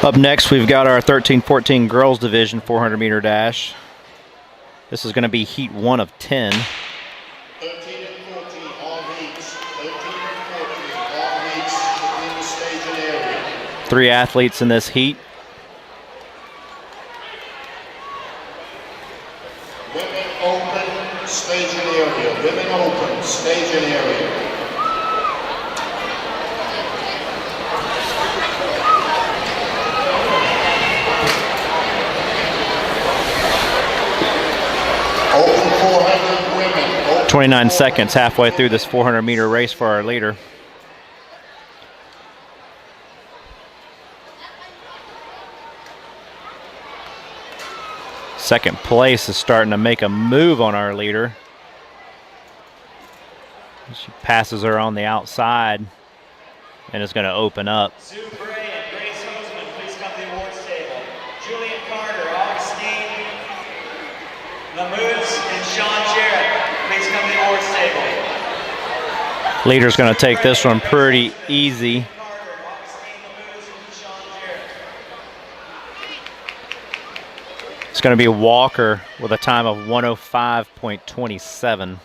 Up next, we've got our 13-14 girls division 400-meter dash. This is going to be heat 1 of 10. 13 and 14, all heats. 13 and 14, all heats within the staging area. 3 athletes in this heat. Women open, staging area. Women open, staging area. Open 400 women. Open 29 seconds halfway through this 400-meter race for our leader. Second place is starting to make a move on our leader. She passes her on the outside and is going to open up. Sue Bray and Grace Hoseman, please come to the awards table. Julian Carter, Augustine Lamuse, and Sean Jarrett, please come to the awards table. Leader's going to take this one pretty easy. It's going to be Walker with a time of 105.27.